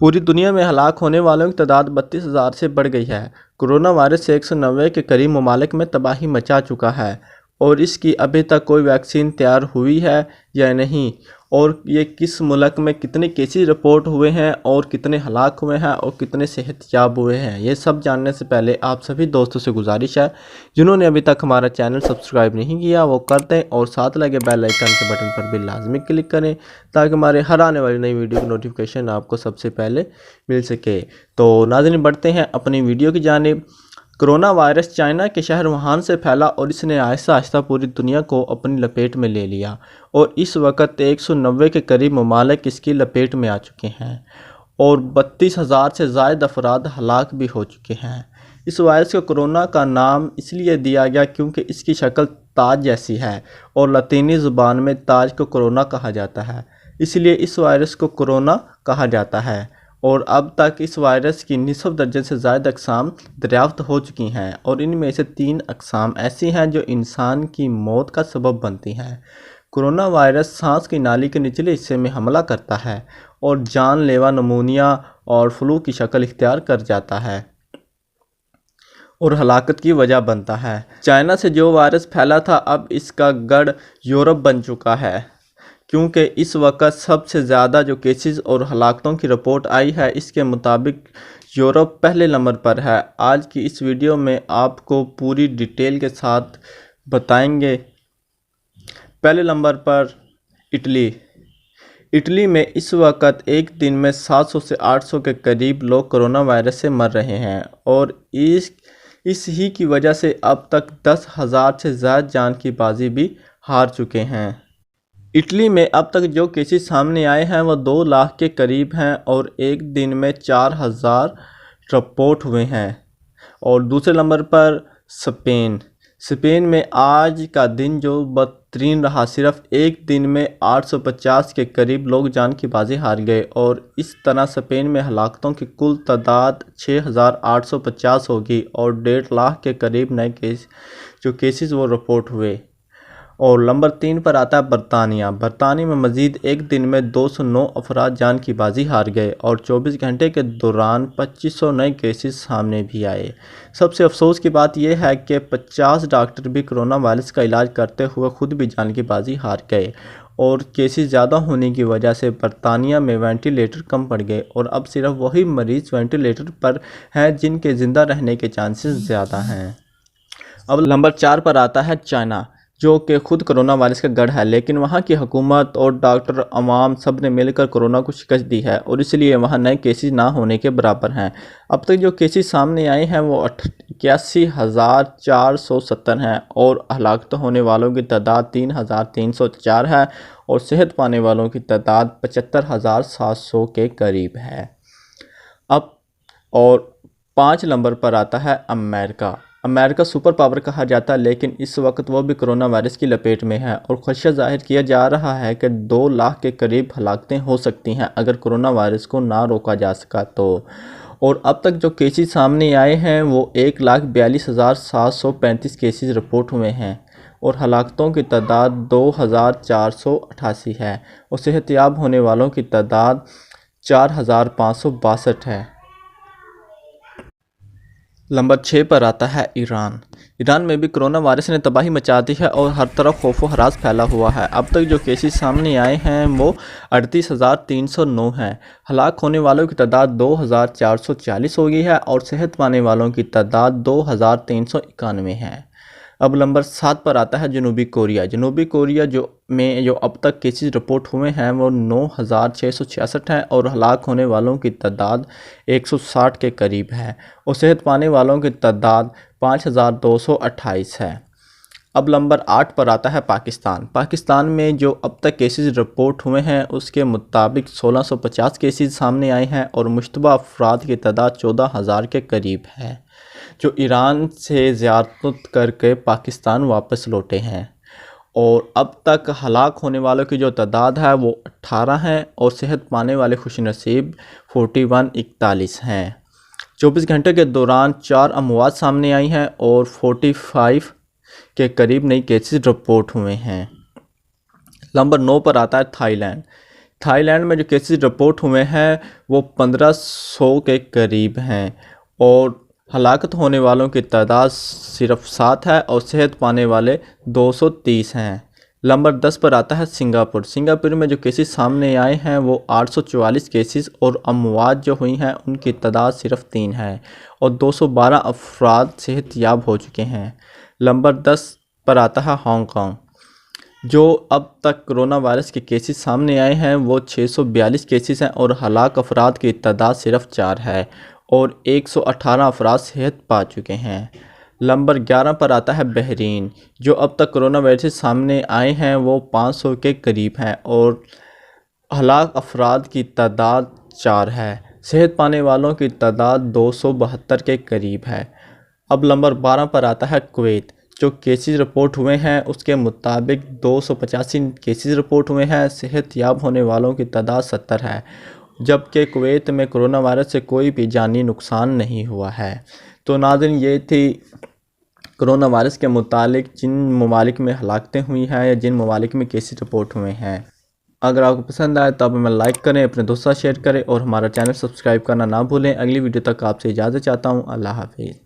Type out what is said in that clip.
पूरी दुनिया में हलाक होने वालों की तादाद 32,000 से बढ़ गई है। कोरोना वायरस से 190 के करीब ममालिक में तबाही मचा चुका है और इसकी अभी तक कोई वैक्सीन तैयार हुई है या नहीं, और ये किस मुल्क में कितने केसेस रिपोर्ट हुए हैं और कितने हलाक हुए हैं और कितने सेहतयाब हुए हैं, ये सब जानने से पहले आप सभी दोस्तों से गुजारिश है जिन्होंने अभी तक हमारा चैनल सब्सक्राइब नहीं किया वो कर दें और साथ लगे बेल आइकन के बटन पर भी लाजमी क्लिक करें ताकि हमारे हर आने वाली नई वीडियो की नोटिफिकेशन आपको सबसे पहले मिल सके। तो नाज़रीन, बढ़ते हैं अपनी वीडियो की जानिब। कोरोना वायरस चाइना के शहर वुहान से फैला और इसने आहिस्ता आहिस्ता पूरी दुनिया को अपनी लपेट में ले लिया और इस वक्त 190 के करीब ममालिक इसकी लपेट में आ चुके हैं और 32,000 से ज़ायद अफराद हलाक भी हो चुके हैं। इस वायरस को कोरोना का नाम इसलिए दिया गया क्योंकि इसकी शक्ल ताज जैसी है और लतीनी ज़ुबान में ताज को कोरोना कहा जाता है, इसलिए इस वायरस को कोरोना कहा जाता है। और अब तक इस वायरस की 90 दर्जन से ज़्यादा अक़साम दरियाफ़्त हो चुकी हैं और इनमें से 3 अक़साम ऐसी हैं जो इंसान की मौत का सबब बनती हैं। कोरोना वायरस सांस की नाली के निचले हिस्से में हमला करता है और जानलेवा नमूनिया और फ्लू की शक्ल इख्तियार कर जाता है और हलाकत की वजह बनता है। चाइना से जो वायरस फैला था अब इसका गढ़ यूरोप बन चुका है क्योंकि इस वक्त सबसे ज़्यादा जो केसेस और हलाकतों की रिपोर्ट आई है इसके मुताबिक यूरोप पहले नंबर पर है। आज की इस वीडियो में आपको पूरी डिटेल के साथ बताएंगे। पहले नंबर पर इटली में इस वक्त एक दिन में 700 से 800 के करीब लोग कोरोना वायरस से मर रहे हैं और इस ही की वजह से अब तक 10,000 से ज़्यादा जान की बाजी भी हार चुके हैं। इटली में अब तक जो केसेस सामने आए हैं वो 2 लाख के करीब हैं और एक दिन में 4,000 रिपोर्ट हुए हैं। और दूसरे नंबर पर स्पेन में आज का दिन जो बदतरीन रहा, सिर्फ एक दिन में 850 के करीब लोग जान की बाजी हार गए और इस तरह स्पेन में हलाकतों की कुल तादाद 6,850 होगी और 1.5 लाख के करीब नए केसेस वो रिपोर्ट हुए। और नंबर 3 पर आता है बरतानिया में मज़ीद एक दिन में 209 अफराद जान की बाजी हार गए और 24 घंटे के दौरान 2500 नए केसेस सामने भी आए। सबसे अफसोस की बात यह है कि 50 डॉक्टर भी कोरोना वायरस का इलाज करते हुए खुद भी जान की बाजी हार गए और केसेस ज़्यादा होने की वजह से बरतानिया में वेंटिलेटर कम पड़ गए और अब सिर्फ वही मरीज़ वेंटिलेटर पर हैं जिनके ज़िंदा रहने के चांसेस ज़्यादा हैं। अब नंबर 4 पर आता है चाइना, जो कि खुद कोरोना वायरस का गढ़ है, लेकिन वहाँ की हुकूमत और डॉक्टर अवाम सब ने मिलकर कोरोना को शिकस्त दी है और इसलिए वहाँ नए केसेस ना होने के बराबर हैं। अब तक जो केसेस सामने आए हैं वो 81,470 हैं और हलाकत होने वालों की तादाद 3,304 है और सेहत पाने वालों की तादाद 75,700 के करीब है। अब और 5 नंबर पर आता है अमेरिका सुपर पावर कहा जाता है, लेकिन इस वक्त वो भी कोरोना वायरस की लपेट में है और खदशा जाहिर किया जा रहा है कि 2 लाख के करीब हलाकतें हो सकती हैं अगर कोरोना वायरस को ना रोका जा सका तो। और अब तक जो केसेस सामने आए हैं वो 1,42,735 केसेस रिपोर्ट हुए हैं और हलाकतों की तादाद 2,488 है और सेहतयाब होने वालों की तादाद 4,562 है। नंबर 6 पर आता है ईरान में भी कोरोना वायरस ने तबाही मचा दी है और हर तरफ खौफ हरास फैला हुआ है। अब तक जो केसेस सामने आए हैं वो 38,309 हैं। हलाक होने वालों की तादाद 2,440 हो गई है और सेहत पाने वालों की तादाद 2,391 है। अब नंबर 7 पर आता है जनूबी कोरिया जो अब तक केसेस रिपोर्ट हुए हैं वो 9,666 हैं और हलाक होने वालों की तादाद 160 के करीब है और सेहत पाने वालों की तादाद 5,228 है। अब नंबर 8 पर आता है पाकिस्तान में जो अब तक केसेस रिपोर्ट हुए हैं उसके मुताबिक 1,650 केसेस सामने आए हैं और मुश्तबा अफराद की तादाद 14,000 के करीब है जो ईरान से ज़ियारत करके पाकिस्तान वापस लौटे हैं। और अब तक हलाक होने वालों की जो तादाद है वो 18 हैं और सेहत पाने वाले खुशनसीब 41 हैं। 24 घंटे के दौरान 4 अमवात सामने आई हैं और 45 के करीब नई केसेस रिपोर्ट हुए हैं। नंबर 9 पर आता है تھائی لینڈ میں جو کیسز رپورٹ ہوئے ہیں وہ 1500 کے قریب ہیں اور ہلاکت ہونے والوں کی تعداد صرف 7 ہے اور صحت پانے والے 230 ہیں۔ نمبر 10 پر آتا ہے سنگاپور۔ سنگاپور میں جو کیسز سامنے آئے ہیں وہ 844 کیسز اور اموات جو ہوئی ہیں ان کی تعداد صرف 3 ہے اور 212 افراد صحت یاب ہو چکے ہیں۔ نمبر 10 پر آتا ہے ہانگ کانگ۔ جو اب تک کرونا وائرس کے کیسز سامنے آئے ہیں وہ 642 کیسز ہیں اور ہلاک افراد کی تعداد صرف 4 ہے اور 118 افراد صحت پا چکے ہیں۔ نمبر 11 پر آتا ہے بحرین۔ جو اب تک کرونا وائرس سامنے آئے ہیں وہ 500 کے قریب ہیں اور ہلاک افراد کی تعداد 4 ہے۔ صحت پانے والوں کی تعداد 272 کے قریب ہے۔ اب نمبر 12 پر آتا ہے کویت۔ جو کیسز رپورٹ ہوئے ہیں اس کے مطابق 285 کیسز رپورٹ ہوئے ہیں، صحت یاب ہونے والوں کی تعداد 70 ہے، جبکہ کویت میں کرونا وائرس سے کوئی بھی جانی نقصان نہیں ہوا ہے۔ تو ناظرین یہ تھی کرونا وائرس کے متعلق جن ممالک میں ہلاکتیں ہوئی ہیں یا جن ممالک میں کیسز رپورٹ ہوئے ہیں۔ اگر آپ کو پسند آئے تو آپ ہمیں لائک کریں، اپنے دوستوں شیئر کریں اور ہمارا چینل سبسکرائب کرنا نہ بھولیں۔ اگلی ویڈیو تک آپ سے اجازت چاہتا ہوں۔ اللہ حافظ۔